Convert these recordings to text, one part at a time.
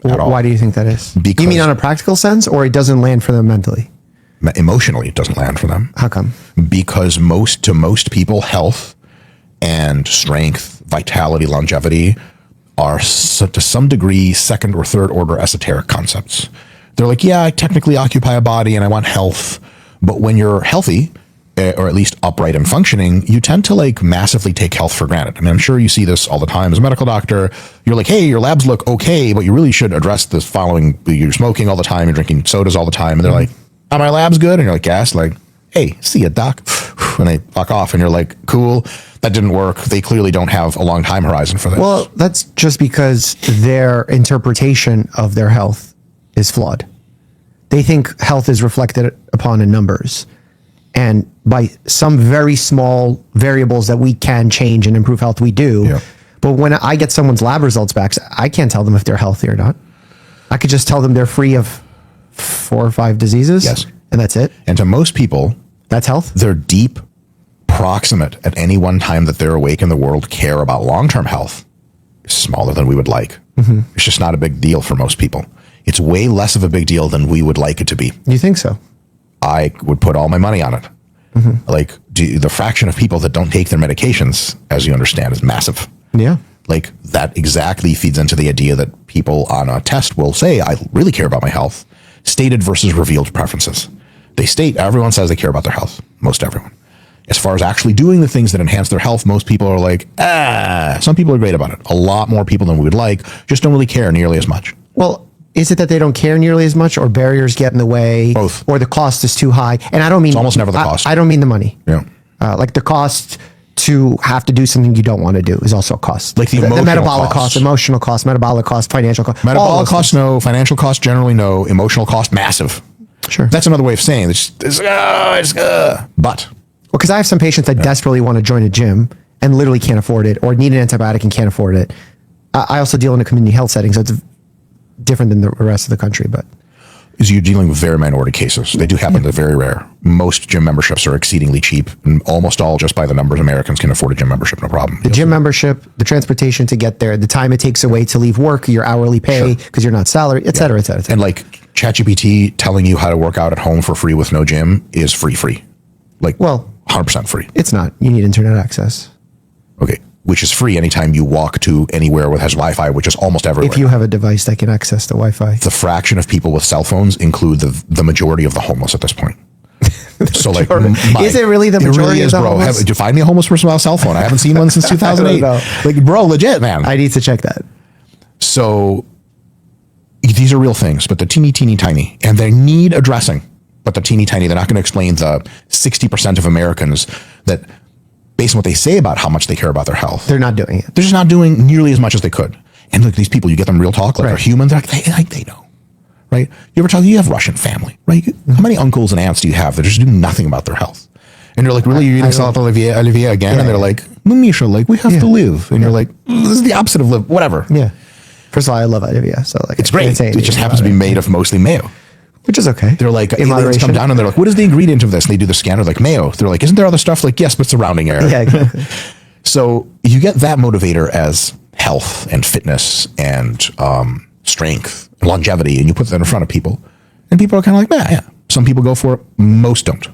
at all. Why do you think that is? Because you mean on a practical sense, or it doesn't land for them mentally? Emotionally, it doesn't land for them. How come? Because to most people, health and strength, vitality, longevity are to some degree second or third order esoteric concepts. They're like, yeah, I technically occupy a body and I want health. But when you're healthy, or at least upright and functioning, you tend to like massively take health for granted. I mean, I'm sure you see this all the time as a medical doctor. You're like, hey, your labs look okay, but you really should address this following. You're smoking all the time, you're drinking sodas all the time. And they're like, are my labs good? And you're like, yes. Like, hey, see ya, doc. And they fuck off and you're like, cool, that didn't work. They clearly don't have a long time horizon for this. Well, that's just because their interpretation of their health is flawed. They think health is reflected upon in numbers. And by some very small variables that we can change and improve health, we do. Yeah. But when I get someone's lab results back, I can't tell them if they're healthy or not. I could just tell them they're free of 4 or 5 diseases. Yes. And that's it. And to most people, that's health. They're deep, proximate at any one time that they're awake in the world care about long-term health is smaller than we would like. Mm-hmm. It's just not a big deal for most people. It's way less of a big deal than we would like it to be. You think so? I would put all my money on it. Mm-hmm. Like the fraction of people that don't take their medications, as you understand, is massive. Yeah. Like that exactly feeds into the idea that people on a test will say, I really care about my health. Stated versus revealed preferences. They state, everyone says they care about their health. Most everyone. As far as actually doing the things that enhance their health, most people are like, some people are great about it. A lot more people than we would like just don't really care nearly as much. Well, is it that they don't care nearly as much, or barriers get in the way? Both. Or the cost is too high? And I don't mean... It's almost never the cost. I don't mean the money. Yeah. Like the cost to have to do something you don't want to do is also a cost. Like the metabolic cost, emotional cost, metabolic cost, financial cost. Metabolic cost, no. Financial cost, generally no. Emotional cost, massive. Sure. That's another way of saying it. But. Well, because I have some patients that desperately want to join a gym and literally can't afford it, or need an antibiotic and can't afford it. I also deal in a community health setting, so it's different than the rest of the country, but is you're dealing with very minority cases. They do happen. They're very rare. Most gym memberships are exceedingly cheap, and almost all, just by the numbers, Americans can afford a gym membership, no problem. The gym membership, the transportation to get there, the time it takes away to leave work, your hourly pay because you're not salaried, et cetera, et cetera, et cetera. And like ChatGPT telling you how to work out at home for free with no gym is free. Like, well, 100% free. It's not. You need internet access. Okay. Which is free anytime you walk to anywhere that has Wi-Fi, which is almost everywhere. If you have a device that can access the Wi-Fi. The fraction of people with cell phones include the majority of the homeless at this point. So like, is it really the majority? It really is, bro. Find me a homeless person with a cell phone. I haven't seen one since 2008. Like, bro, legit, man. I need to check that. So these are real things, but they're teeny tiny, and they need addressing. But they're teeny tiny. They're not going to explain the 60% of Americans that, based on what they say about how much they care about their health, they're not doing it. They're just not doing nearly as much as they could. And look, these people, you get them real talk, like they're human. They're like, they know, right? You ever talk? You have Russian family, right? How many uncles and aunts do you have that just do nothing about their health? And you're like, really, you're eating salad Olivier again? Yeah, and they're like, Misha, like we have to live. And you're like, this is the opposite of live, whatever. Yeah. First of all, I love Olivier, so like it's great. It just happens to be made of mostly mayo. Which is okay. They're like, aliens come down and they're like, what is the ingredient of this? And they do the scanner, like mayo. They're like, isn't there other stuff? Like, yes, but surrounding error. Yeah, exactly. So you get that motivator as health and fitness and strength and longevity, and you put that in front of people. And people are kind of like, yeah. Some people go for it. Most don't.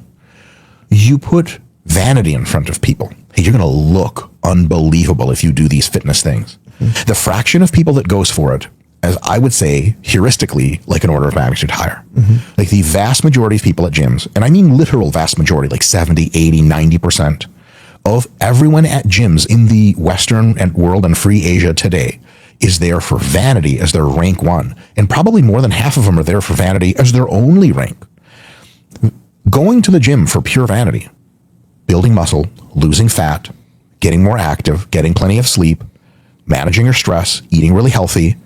You put vanity in front of people. Hey, you're going to look unbelievable if you do these fitness things. Mm-hmm. The fraction of people that goes for it, as I would say, heuristically, like an order of magnitude higher. Mm-hmm. Like the vast majority of people at gyms, and I mean literal vast majority, like 70, 80, 90% of everyone at gyms in the Western world and free Asia today is there for vanity as their rank one. And probably more than half of them are there for vanity as their only rank. Going to the gym for pure vanity, building muscle, losing fat, getting more active, getting plenty of sleep, managing your stress, eating really healthy,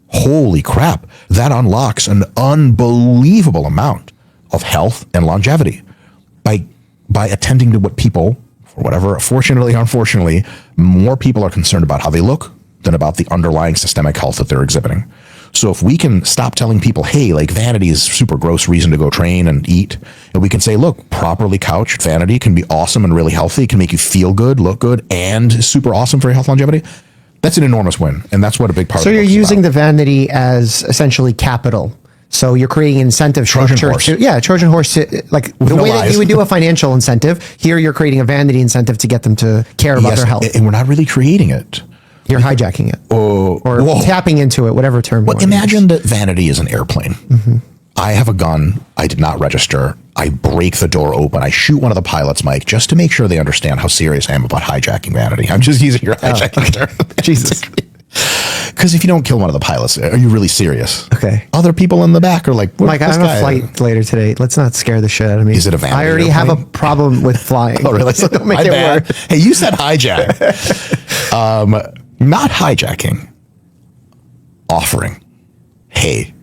holy crap, that unlocks an unbelievable amount of health and longevity by attending to what people, for whatever, fortunately or unfortunately, more people are concerned about how they look than about the underlying systemic health that they're exhibiting. So if we can stop telling people, hey, like vanity is super gross reason to go train and eat, and we can say, look, properly couched vanity can be awesome and really healthy, can make you feel good, look good, and super awesome for your health longevity. That's an enormous win, and that's what a big part. So of the you're book is using about. the vanity as essentially capital. So you're creating incentive Trojan structure horse. Trojan horse, like the no way that lies. you would do a financial incentive. Here you're creating a vanity incentive to get them to care about their health. and we're not really creating it. You're hijacking it or whoa. tapping into it, whatever term. Well, imagine that vanity is an airplane. I have a gun. I did not register. I break the door open. I shoot one of the pilots, Mike, just to make sure they understand how serious I am about hijacking vanity. I'm just using your hijacking term. Jesus. Because if you don't kill one of the pilots, are you really serious? Okay. Other people in the back are like, Mike, I have a flight later today. Let's not scare the shit out of me. Is it a vanity I already have a airplane? problem with flying. Oh, really? So don't make My it bad. worse. Hey, you said hijack. Not hijacking. Offering. Hey,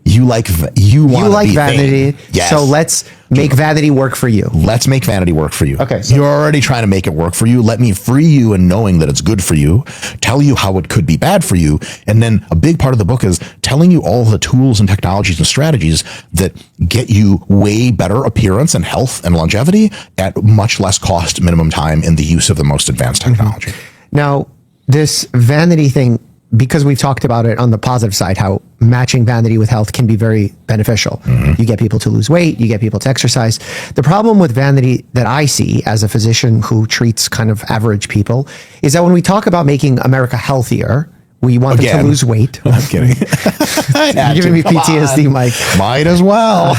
you like You want like be vanity, vain. Yes. so let's make vanity work for you. Let's make vanity work for you. Okay, so- You're already trying to make it work for you. Let me free you in knowing that it's good for you, tell you how it could be bad for you. And then a big part of the book is telling you all the tools and technologies and strategies that get you way better appearance and health and longevity at much less cost, minimum time in the use of the most advanced technology. Now, this vanity thing, because we've talked about it on the positive side, how matching vanity with health can be very beneficial. You get people to lose weight, you get people to exercise. The problem with vanity that I see as a physician who treats kind of average people is that when we talk about making America healthier, we want them Again. to lose weight. I'm kidding. You're giving me PTSD, Mike. Might as well.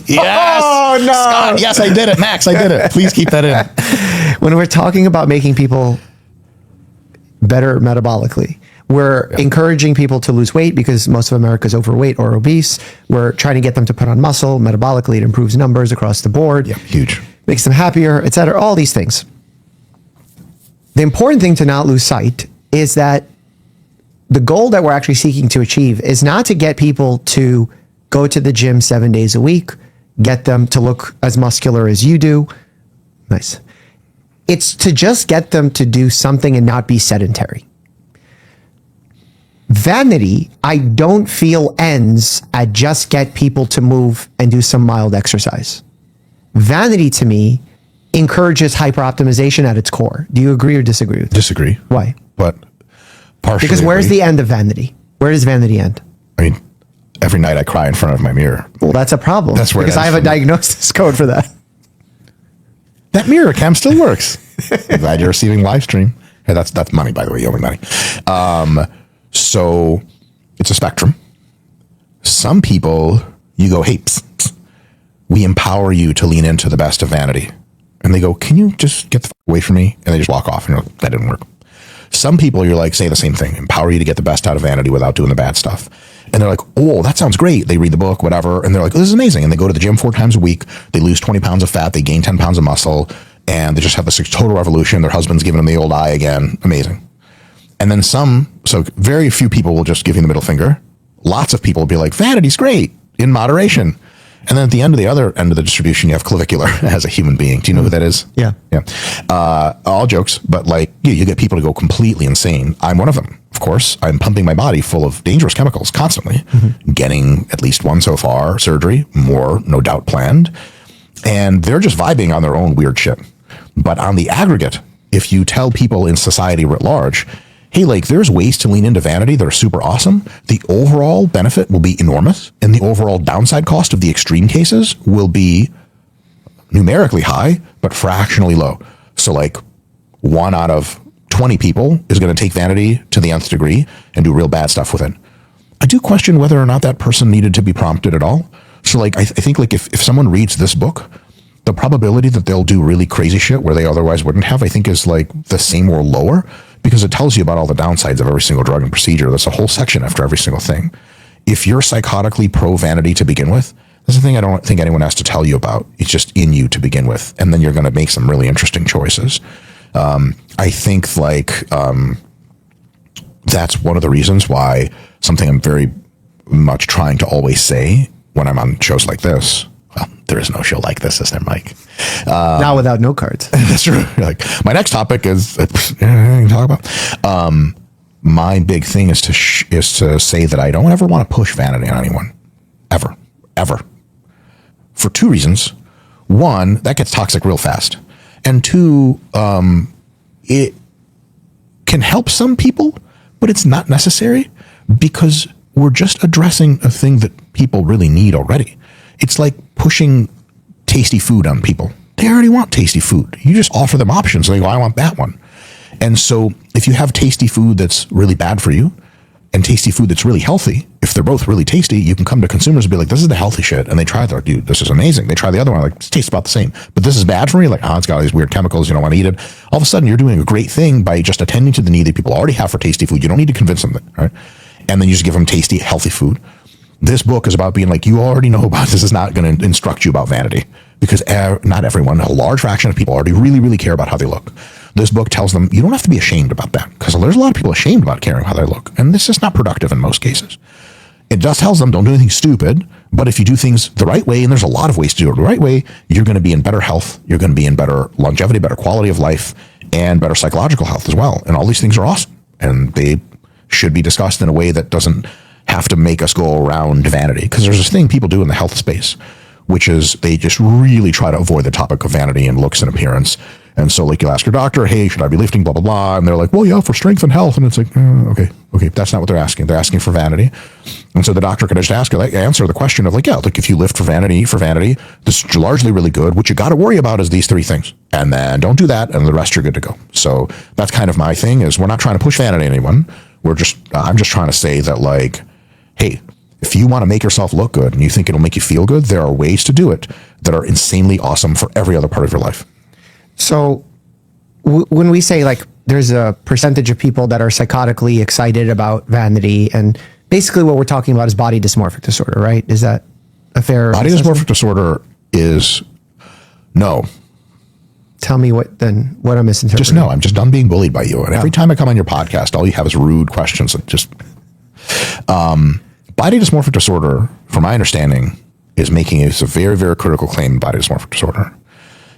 Yes. Oh, no. Scott, yes, I did it. Max, I did it. Please keep that in. When we're talking about making people better metabolically, we're encouraging people to lose weight because most of America is overweight or obese. We're trying to get them to put on muscle. Metabolically, it improves numbers across the board. Yeah, huge. Makes them happier, et cetera, all these things. The important thing to not lose sight is that the goal that we're actually seeking to achieve is not to get people to go to the gym 7 days a week, get them to look as muscular as you do. Nice. It's to just get them to do something and not be sedentary. Vanity, I don't feel ends at just get people to move and do some mild exercise. Vanity to me encourages hyperoptimization at its core. Do you agree or disagree with that? Disagree. Why? But partially. Because where's agree. the end of vanity? Where does vanity end? I mean, every night I cry in front of my mirror. Well, that's a problem. That's where it because I ends have a for me. diagnosis code for that. That mirror cam still works. I'm glad you're receiving live stream. Hey, that's money, by the way. You owe me money. So it's a spectrum. Some people, you go, hey, psst, psst, we empower you to lean into the best of vanity. And they go, can you just get the fuck away from me? And they just walk off and you're like, that didn't work. Some people, you're like, say the same thing, empower you to get the best out of vanity without doing the bad stuff. And they're like, oh, that sounds great. They read the book, whatever. And they're like, oh, this is amazing. And they go to the gym 4 times a week. They lose 20 pounds of fat. They gain 10 pounds of muscle. And they just have this total revolution. Their husband's giving them the old eye again. Amazing. And then so very few people will just give you the middle finger. Lots of people will be like, vanity's great in moderation. And then at the end of the other end of the distribution, you have clavicular as a human being. Do you know who that is? Yeah. Yeah. All jokes, but like you get people to go completely insane. I'm one of them. Of course, I'm pumping my body full of dangerous chemicals constantly, getting at least one so far surgery, more no doubt planned. And they're just vibing on their own weird shit. But on the aggregate, if you tell people in society writ large, hey, like there's ways to lean into vanity that are super awesome, the overall benefit will be enormous and the overall downside cost of the extreme cases will be numerically high, but fractionally low. So like 1 out of 20 people is going to take vanity to the nth degree and do real bad stuff with it. I do question whether or not that person needed to be prompted at all. So like, I think like if someone reads this book, the probability that they'll do really crazy shit where they otherwise wouldn't have, I think is like the same or lower, because it tells you about all the downsides of every single drug and procedure. There's a whole section after every single thing. If you're psychotically pro-vanity to begin with, that's the thing I don't think anyone has to tell you about. It's just in you to begin with. And then you're going to make some really interesting choices. I think like that's one of the reasons why something I'm very much trying to always say when I'm on shows like this. Well, there is no show like this, is there, Mike? Now without no cards. That's true. Like my next topic is anything to talk about. My big thing is to say that I don't ever want to push vanity on anyone, ever, for 2 reasons. 1, that gets toxic real fast, and 2, it can help some people, but it's not necessary because we're just addressing a thing that people really need already. It's like pushing tasty food on people. They already want tasty food. You just offer them options. They go, I want that one. And so if you have tasty food that's really bad for you and tasty food that's really healthy, if they're both really tasty, you can come to consumers and be like, this is the healthy shit. And they try it. They're like, dude, this is amazing. They try the other one. Like, it tastes about the same. But this is bad for me. Like, it's got all these weird chemicals. You don't want to eat it. All of a sudden, you're doing a great thing by just attending to the need that people already have for tasty food. You don't need to convince them, right? And then you just give them tasty, healthy food. This book is about being like, you already know about this. Is not going to instruct you about vanity because not everyone, a large fraction of people already really, really care about how they look. This book tells them you don't have to be ashamed about that because there's a lot of people ashamed about caring how they look. And this is not productive in most cases. It just tells them don't do anything stupid, but if you do things the right way, and there's a lot of ways to do it the right way, you're going to be in better health. You're going to be in better longevity, better quality of life, and better psychological health as well. And all these things are awesome. And they should be discussed in a way that doesn't have to make us go around vanity. Because there's this thing people do in the health space, which is they just really try to avoid the topic of vanity and looks and appearance. And so like you'll ask your doctor, hey, should I be lifting, blah, blah, blah. And they're like, well, yeah, for strength and health. And it's like, okay, that's not what they're asking. They're asking for vanity. And so the doctor could just answer the question of like, yeah, like if you lift for vanity, this is largely really good. What you got to worry about is these three things. And then don't do that. And the rest you're good to go. So that's kind of my thing is we're not trying to push vanity on anyone. I'm just trying to say that like, hey, if you want to make yourself look good and you think it'll make you feel good, there are ways to do it that are insanely awesome for every other part of your life. So when we say like there's a percentage of people that are psychotically excited about vanity, and basically what we're talking about is body dysmorphic disorder, right? Is that a fair body assessment? Dysmorphic disorder is no. Tell me what I'm misinterpreting. Just no, I'm just done being bullied by you. And every time I come on your podcast, all you have is rude questions and just body dysmorphic disorder, from my understanding, is making a very, very critical claim in body dysmorphic disorder.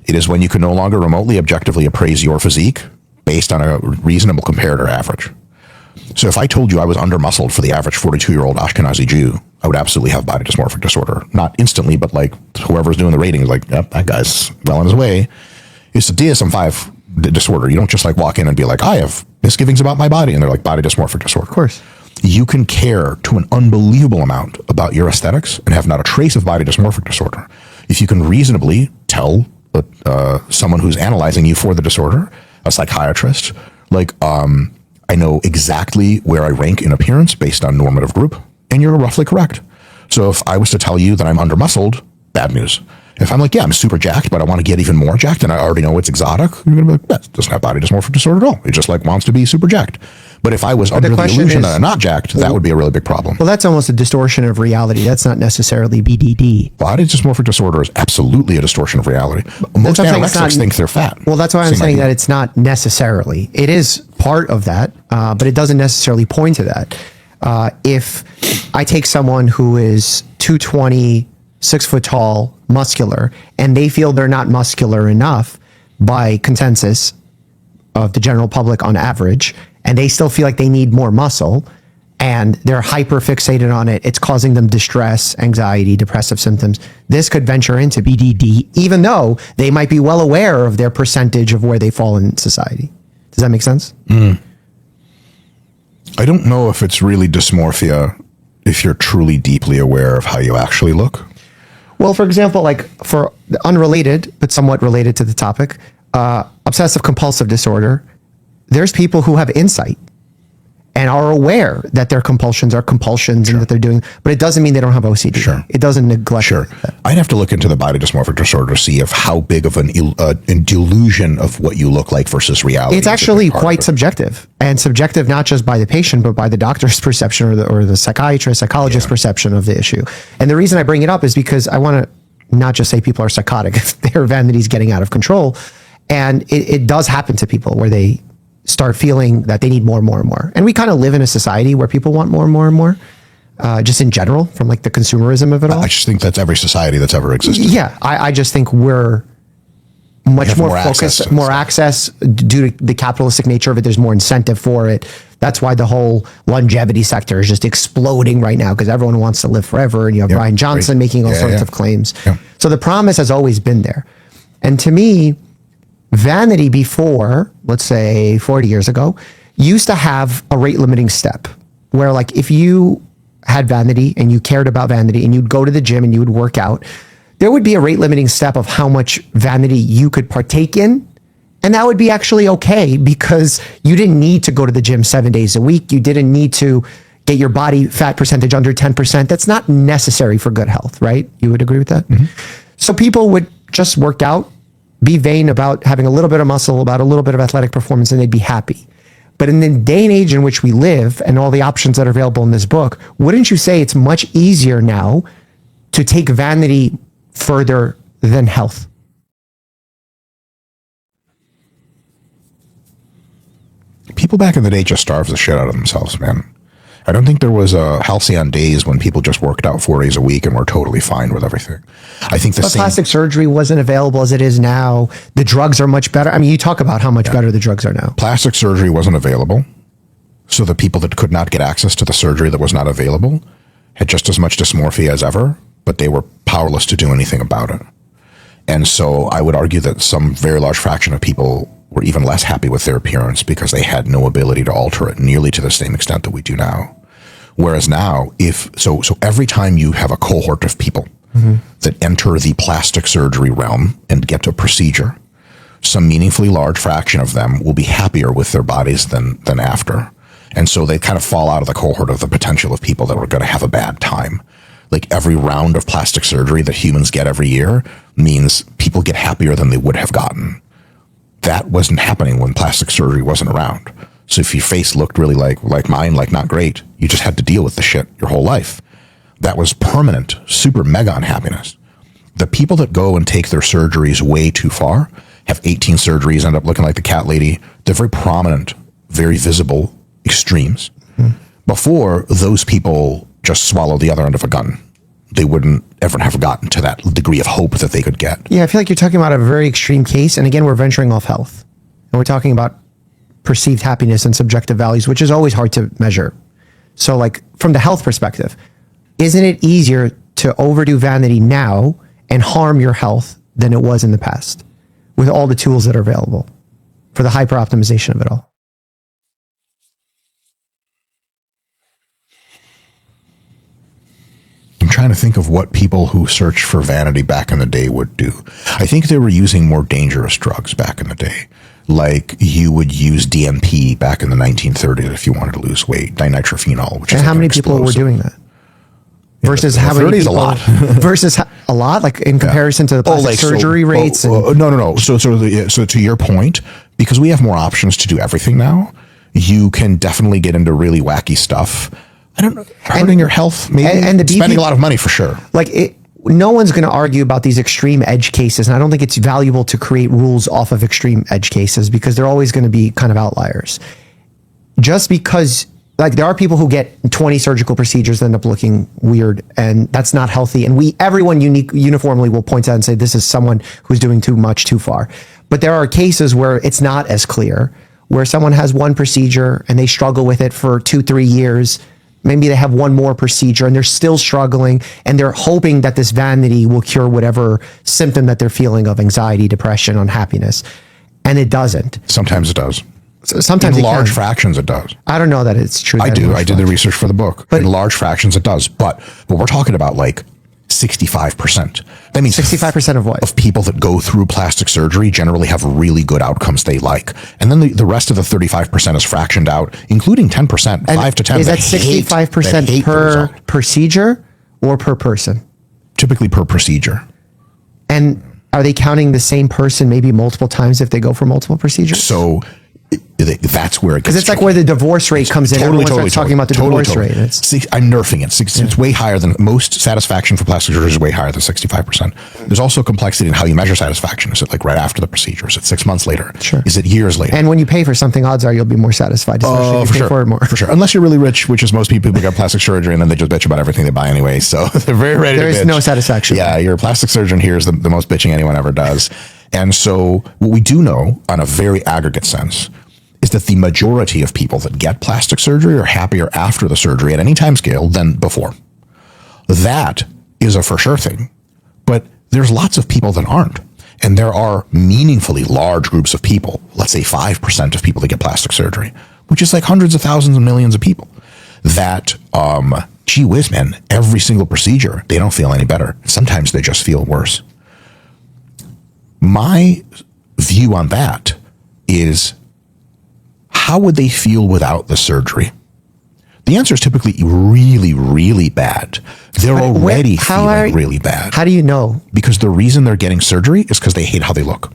It is when you can no longer remotely objectively appraise your physique based on a reasonable comparator average. So if I told you I was under-muscled for the average 42-year-old Ashkenazi Jew, I would absolutely have body dysmorphic disorder. Not instantly, but like whoever's doing the rating is like, yep, that guy's well on his way. It's a DSM-5 disorder. You don't just like walk in and be like, I have misgivings about my body. And they're like, body dysmorphic disorder. Of course. You can care to an unbelievable amount about your aesthetics and have not a trace of body dysmorphic disorder. If you can reasonably tell someone who's analyzing you for the disorder, a psychiatrist, like, I know exactly where I rank in appearance based on normative group, and you're roughly correct. So if I was to tell you that I'm under-muscled, bad news. If I'm like, yeah, I'm super jacked, but I want to get even more jacked, and I already know it's exotic, you're going to be like, that doesn't have body dysmorphic disorder at all. It just like wants to be super jacked. But if I was under the illusion that I'm not jacked, that would be a really big problem. Well, that's almost a distortion of reality. That's not necessarily BDD. Body dysmorphic disorder is absolutely a distortion of reality. Most anorexics think they're fat. Well, that's why I'm saying that it's not necessarily. It is part of that, but it doesn't necessarily point to that. If I take someone who is 220, 6 foot tall, muscular, and they feel they're not muscular enough by consensus of the general public on average, and they still feel like they need more muscle, and they're hyper fixated on it, it's causing them distress, anxiety, depressive symptoms. This could venture into BDD, even though they might be well aware of their percentage of where they fall in society. Does that make sense? I don't know if it's really dysmorphia if you're truly deeply aware of how you actually look. Well, for example, like for unrelated, but somewhat related to the topic, obsessive compulsive disorder, there's people who have insight and are aware that their compulsions are compulsions and that they're doing, but it doesn't mean they don't have OCD. Sure. It doesn't neglect that. I'd have to look into the body dysmorphic disorder to see if how big of an delusion of what you look like versus reality. It's actually quite subjective, and subjective not just by the patient, but by the doctor's perception or the psychologist's perception of the issue. And the reason I bring it up is because I want to not just say people are psychotic, their vanity's getting out of control. And it does happen to people where they start feeling that they need more and more and more. And we kind of live in a society where people want more and more and more, just in general, from like the consumerism of it all. I just think that's every society that's ever existed. Yeah, I just think we're much more focused, more access due to the capitalistic nature of it. There's more incentive for it. That's why the whole longevity sector is just exploding right now, because everyone wants to live forever. And you have Brian Johnson making all sorts of claims. Yeah. So the promise has always been there. And to me, vanity before, let's say 40 years ago, used to have a rate limiting step where, like, if you had vanity and you cared about vanity and you'd go to the gym and you would work out, there would be a rate limiting step of how much vanity you could partake in. And that would be actually okay because you didn't need to go to the gym 7 days a week. You didn't need to get your body fat percentage under 10%. That's not necessary for good health, right? You would agree with that? Mm-hmm. So people would just work out, be vain about having a little bit of muscle, about a little bit of athletic performance, and they'd be happy. But in the day and age in which we live and all the options that are available in this book, wouldn't you say it's much easier now to take vanity further than health? People back in the day just starved the shit out of themselves, man. I don't think there was a halcyon days when people just worked out 4 days a week and were totally fine with everything. I think the same. Plastic surgery wasn't available as it is now. The drugs are much better. I mean, you talk about how much better the drugs are now. Plastic surgery wasn't available. So the people that could not get access to the surgery that was not available had just as much dysmorphia as ever, but they were powerless to do anything about it. And so I would argue that some very large fraction of people were even less happy with their appearance because they had no ability to alter it nearly to the same extent that we do now. Whereas now, so every time you have a cohort of people that enter the plastic surgery realm and get a procedure, some meaningfully large fraction of them will be happier with their bodies than after. And so they kind of fall out of the cohort of the potential of people that were going to have a bad time. Like every round of plastic surgery that humans get every year means people get happier than they would have gotten. That wasn't happening when plastic surgery wasn't around. So if your face looked really like mine, like not great, you just had to deal with the shit your whole life. That was permanent, super mega unhappiness. The people that go and take their surgeries way too far, have 18 surgeries, end up looking like the cat lady, they're very prominent, very visible extremes. Before, those people just swallow the other end of a gun. They wouldn't ever have gotten to that degree of hope that they could get. Yeah, I feel like you're talking about a very extreme case. And again, we're venturing off health. And we're talking about perceived happiness and subjective values, which is always hard to measure. So like from the health perspective, isn't it easier to overdo vanity now and harm your health than it was in the past with all the tools that are available for the hyper optimization of it all? I'm trying to think of what people who searched for vanity back in the day would do. I think they were using more dangerous drugs back in the day. Like you would use DMP back in the 1930s if you wanted to lose weight, dinitrophenol. Which and is how like many people were doing that? Versus how many people? A lot. Versus a lot, like in comparison to the plastic surgery rates. No. So to your point, because we have more options to do everything now, you can definitely get into really wacky stuff. I don't know, hurting your health, maybe, and spending a lot of money for sure. Like no one's going to argue about these extreme edge cases, and I don't think it's valuable to create rules off of extreme edge cases because they're always going to be kind of outliers. Just because, like, there are people who get 20 surgical procedures that end up looking weird, and that's not healthy. And everyone uniformly will point out and say this is someone who's doing too much, too far. But there are cases where it's not as clear, where someone has one procedure and they struggle with it for 2-3 years. Maybe they have one more procedure and they're still struggling and they're hoping that this vanity will cure whatever symptom that they're feeling of anxiety, depression, unhappiness. And it doesn't. Sometimes it does. So sometimes in large fractions it does. I don't know that it's true. I do. I did the research for the book. But in large fractions it does. But we're talking about like 65%. That means 65% of what? Of people that go through plastic surgery generally have really good outcomes they like. And then the rest of the 35% is fractioned out, including 10%, 5 to 10. Is that 65% per procedure or per person? Typically per procedure. And are they counting the same person maybe multiple times if they go for multiple procedures? So that's where it gets. Because it's like where the divorce rate comes in. Everyone's talking about the divorce rate. I'm nerfing it. It's way higher than most satisfaction for plastic surgery is way higher than 65%. There's also complexity in how you measure satisfaction. Is it like right after the procedure? Is it 6 months later? Sure. Is it years later? And when you pay for something, odds are you'll be more satisfied. Especially if you pay for it more. For sure. Unless you're really rich, which is most people who get plastic surgery and then they just bitch about everything they buy anyway. So they're very ready to bitch. There is no satisfaction. Yeah, your plastic surgeon here is the most bitching anyone ever does. And so what we do know on a very aggregate sense is that the majority of people that get plastic surgery are happier after the surgery at any time scale than before. That is a for sure thing. But there's lots of people that aren't. And there are meaningfully large groups of people, let's say 5% of people that get plastic surgery, which is like hundreds of thousands and millions of people, that, gee whiz, man, every single procedure, they don't feel any better. Sometimes they just feel worse. My view on that is, how would they feel without the surgery? The answer is typically really, really bad. They're already feeling really bad. How do you know? Because the reason they're getting surgery is because they hate how they look.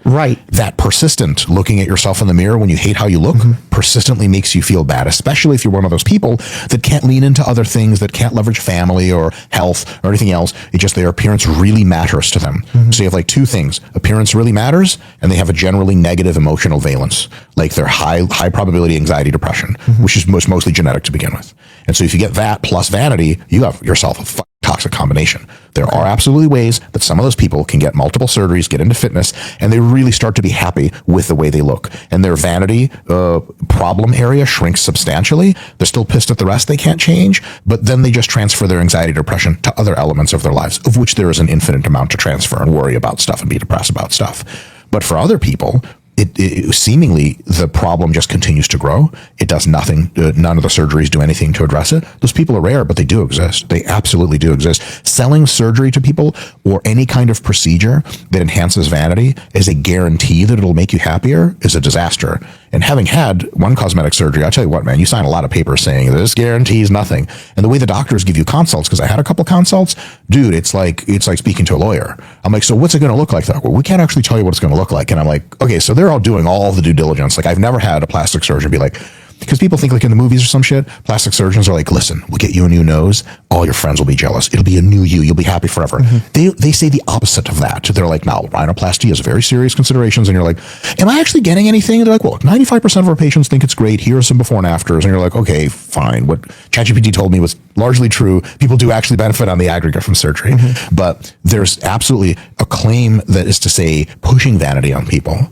Right. That persistent looking at yourself in the mirror when you hate how you look persistently makes you feel bad, especially if you're one of those people that can't lean into other things, that can't leverage family or health or anything else. It's just their appearance really matters to them. So you have like two things. Appearance really matters, and they have a generally negative emotional valence, like their high probability anxiety, depression, which is mostly genetic to begin with. And so if you get that plus vanity, you have yourself a toxic combination. There are absolutely ways that some of those people can get multiple surgeries, get into fitness, and they really start to be happy with the way they look. And their vanity problem area shrinks substantially. They're still pissed at the rest they can't change, but then they just transfer their anxiety, depression to other elements of their lives, of which there is an infinite amount to transfer and worry about stuff and be depressed about stuff. But for other people, it seemingly the problem just continues to grow. It does nothing. None of the surgeries do anything to address it. Those people are rare, but they do exist. They absolutely do exist. Selling surgery to people or any kind of procedure that enhances vanity as a guarantee that it'll make you happier is a disaster. And having had one cosmetic surgery, I tell you what, man, you sign a lot of papers saying this guarantees nothing. And the way the doctors give you consults, because I had a couple consults, dude, it's like speaking to a lawyer. I'm like, so what's it going to look like? Well, we can't actually tell you what it's going to look like. And I'm like, okay, so they're all doing all the due diligence. Like, I've never had a plastic surgeon be like, because people think like in the movies or some shit, plastic surgeons are like, listen, we'll get you a new nose. All your friends will be jealous. It'll be a new you. You'll be happy forever. They say the opposite of that. They're like, no, rhinoplasty has very serious considerations. And you're like, am I actually getting anything? And they're like, well, 95% of our patients think it's great. Here are some before and afters. And you're like, okay, fine. What ChatGPT told me was largely true. People do actually benefit on the aggregate from surgery. But there's absolutely a claim that is to say pushing vanity on people,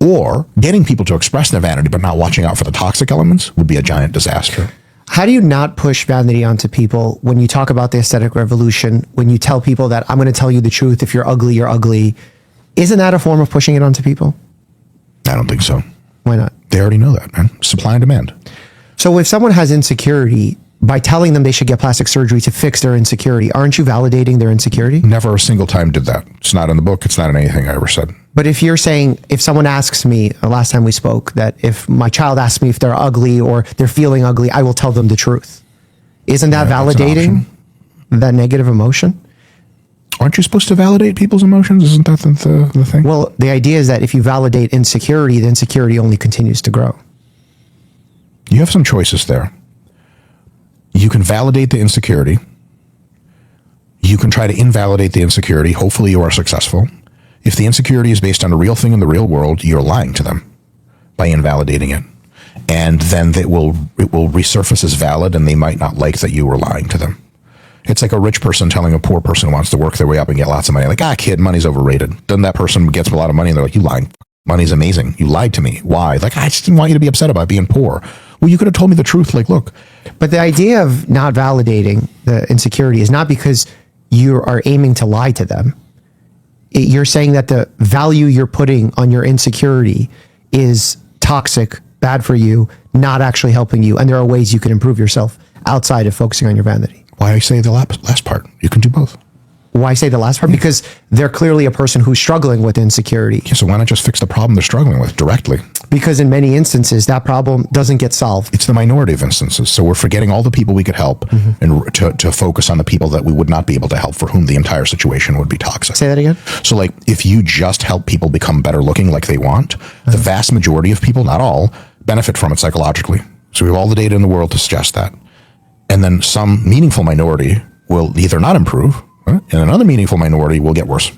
or getting people to express their vanity but not watching out for the toxic elements, would be a giant disaster. How do you not push vanity onto people when you talk about the aesthetic revolution, when you tell people that I'm going to tell you the truth, if you're ugly, you're ugly? Isn't that a form of pushing it onto people? I don't think so. Why not? They already know that, man. Supply and demand. So if someone has insecurity, by telling them they should get plastic surgery to fix their insecurity, aren't you validating their insecurity? Never a single time did that. It's not in the book. It's not in anything I ever said. But if you're saying, if someone asks me, last time we spoke, that if my child asks me if they're ugly or they're feeling ugly, I will tell them the truth. Isn't that validating that negative emotion? Aren't you supposed to validate people's emotions? Isn't that the thing? Well, the idea is that if you validate insecurity, the insecurity only continues to grow. You have some choices there. You can validate the insecurity. You can try to invalidate the insecurity. Hopefully you are successful. If the insecurity is based on a real thing in the real world, you're lying to them by invalidating it. And then it will resurface as valid, and they might not like that you were lying to them. It's like a rich person telling a poor person who wants to work their way up and get lots of money. Like, kid, money's overrated. Then that person gets a lot of money and they're like, you lying. Money's amazing. You lied to me. Why? Like, I just didn't want you to be upset about being poor. Well, you could have told me the truth. Like, look. But the idea of not validating the insecurity is not because you are aiming to lie to them. You're saying that the value you're putting on your insecurity is toxic, bad for you, not actually helping you. And there are ways you can improve yourself outside of focusing on your vanity. Why I say the last part? You can do both. Why say the last part? Because they're clearly a person who's struggling with insecurity. Yeah, so why not just fix the problem they're struggling with directly? Because in many instances, that problem doesn't get solved. It's the minority of instances. So we're forgetting all the people we could help and to focus on the people that we would not be able to help, for whom the entire situation would be toxic. Say that again? So like, if you just help people become better looking like they want, the vast majority of people, not all, benefit from it psychologically. So we have all the data in the world to suggest that. And then some meaningful minority will either not improve, and another meaningful minority will get worse.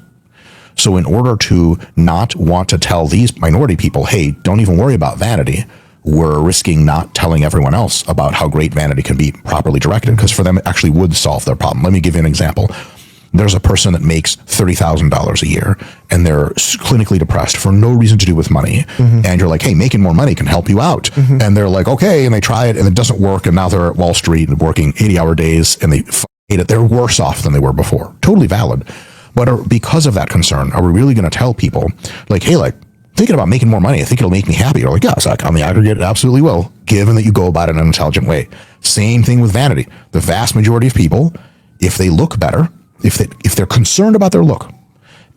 So in order to not want to tell these minority people, hey, don't even worry about vanity, we're risking not telling everyone else about how great vanity can be properly directed, because for them, it actually would solve their problem. Let me give you an example. There's a person that makes $30,000 a year, and they're clinically depressed for no reason to do with money. And you're like, hey, making more money can help you out. And they're like, okay, and they try it, and it doesn't work, and now they're at Wall Street and working 80-hour days, and they hate it. They're worse off than they were before. Totally valid. But because of that concern, are we really going to tell people, like, hey, like, thinking about making more money. I think it'll make me happy. You're like, yeah, it's like on the aggregate, it absolutely will, given that you go about it in an intelligent way. Same thing with vanity. The vast majority of people, if they look better, if they're concerned about their look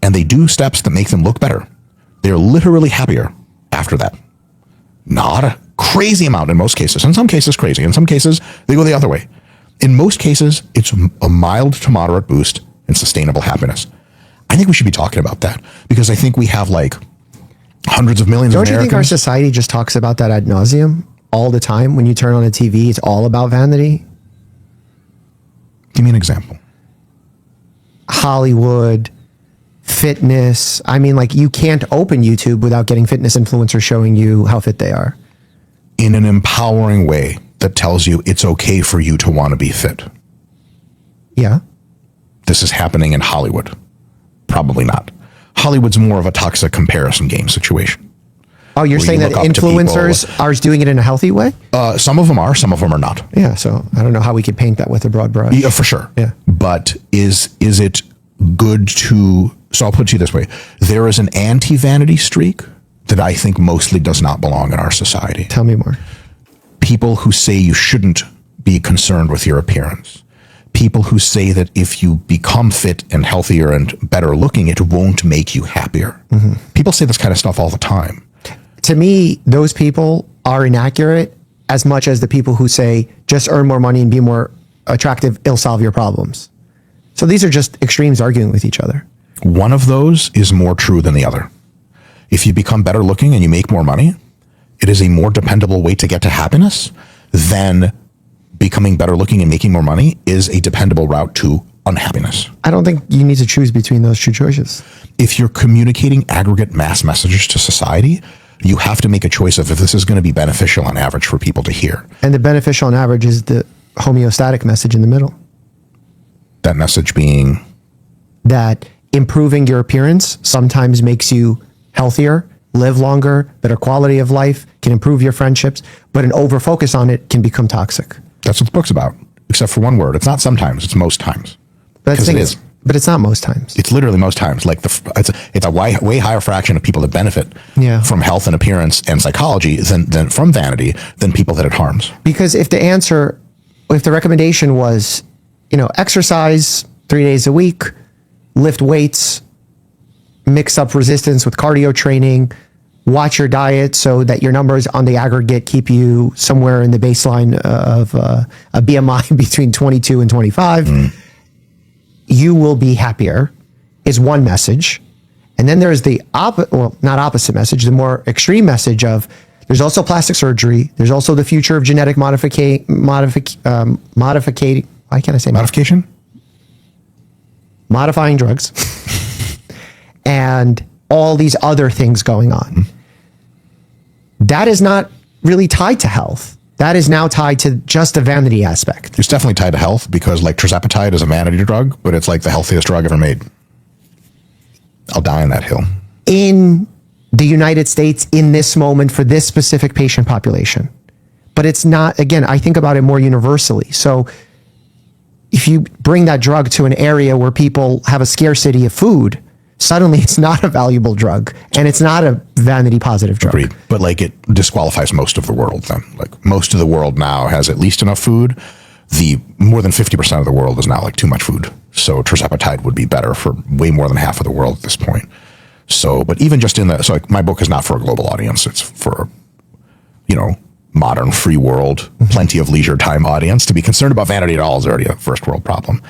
and they do steps that make them look better, they're literally happier after that. Not a crazy amount in most cases. In some cases, crazy. In some cases, they go the other way. In most cases, it's a mild to moderate boost in sustainable happiness. I think we should be talking about that because I think we have like hundreds of millions of Americans. Don't you think our society just talks about that ad nauseum all the time? When you turn on a TV, it's all about vanity. Give me an example. Hollywood, fitness. I mean, like you can't open YouTube without getting fitness influencers showing you how fit they are. In an empowering way that tells you it's okay for you to want to be fit. Yeah. This is happening in Hollywood. Probably not. Hollywood's more of a toxic comparison game situation. Oh, you're saying that influencers are doing it in a healthy way? Some of them are, some of them are not. Yeah, so I don't know how we could paint that with a broad brush. Yeah, for sure. Yeah. But is it good to, so I'll put it to you this way. There is an anti-vanity streak that I think mostly does not belong in our society. Tell me more. People who say you shouldn't be concerned with your appearance. People who say that if you become fit and healthier and better looking, it won't make you happier. Mm-hmm. People say this kind of stuff all the time. To me, those people are inaccurate as much as the people who say just earn more money and be more attractive, it'll solve your problems. So these are just extremes arguing with each other. One of those is more true than the other. If you become better looking and you make more money, it is a more dependable way to get to happiness than becoming better looking and making more money is a dependable route to unhappiness. I don't think you need to choose between those two choices. If you're communicating aggregate mass messages to society, you have to make a choice of if this is going to be beneficial on average for people to hear. And the beneficial on average is the homeostatic message in the middle. That message being? That improving your appearance sometimes makes you healthier, live longer, better quality of life, can improve your friendships, but an over-focus on it can become toxic. That's what the book's about, except for one word. It's not sometimes, it's most times. But it is. But it's not most times. It's literally most times. Like it's a way higher fraction of people that benefit from health and appearance and psychology than from vanity than people that it harms. Because if the recommendation was, exercise 3 days a week, lift weights, mix up resistance with cardio training, watch your diet so that your numbers on the aggregate keep you somewhere in the baseline of a BMI between 22 and 25. You will be happier is one message. And then there's the not opposite message, the more extreme message of there's also plastic surgery. There's also the future of genetic modification. Why can't I say modification? Modifying drugs and all these other things going on. That is not really tied to health. That is now tied to just the vanity aspect. It's definitely tied to health because like tirzepatide is a vanity drug, but it's like the healthiest drug ever made. I'll die on that hill. In the United States, in this moment, for this specific patient population. But it's not, again, I think about it more universally. So if you bring that drug to an area where people have a scarcity of food, suddenly it's not a valuable drug and it's not a vanity positive drug. Agreed. But like it disqualifies most of the world then. Like most of the world now has at least enough food. The more than 50% of the world is now like too much food. So tirzepatide would be better for way more than half of the world at this point. So, but even just so like my book is not for a global audience. It's for, modern free world, plenty of leisure time audience. To be concerned about vanity at all is already a first world problem.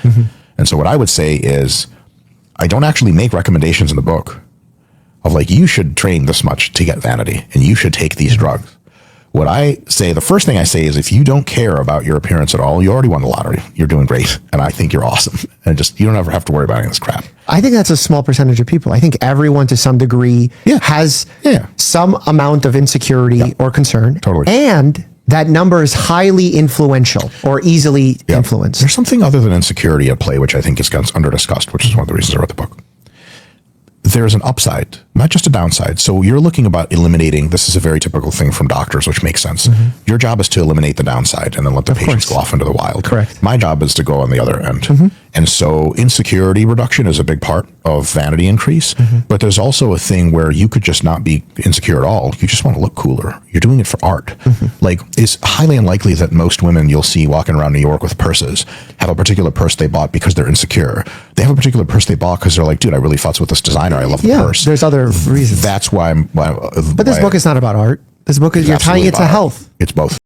And so what I would say is, I don't actually make recommendations in the book of like, you should train this much to get vanity and you should take these drugs. What I say, the first thing I say is if you don't care about your appearance at all, you already won the lottery. You're doing great. And I think you're awesome. And you don't ever have to worry about any of this crap. I think that's a small percentage of people. I think everyone to some degree has some amount of insecurity or concern. Totally. And that number is highly influential or easily influenced. There's something other than insecurity at play, which I think is under discussed, which is one of the reasons I wrote the book. There's an upside, not just a downside. So you're looking about eliminating, this is a very typical thing from doctors, which makes sense. Your job is to eliminate the downside and then let the patients go off into the wild. Correct. My job is to go on the other end And so insecurity reduction is a big part of vanity increase. But there's also a thing where you could just not be insecure at all. You just want to look cooler. You're doing it for art. Like, it's highly unlikely that most women you'll see walking around New York with purses have a particular purse they bought because they're insecure. They have a particular purse they bought because they're like, dude, I really futz with this designer. I love the purse. There's other reasons. That's why But this book is not about art. This book is, you're tying it to health. It's both.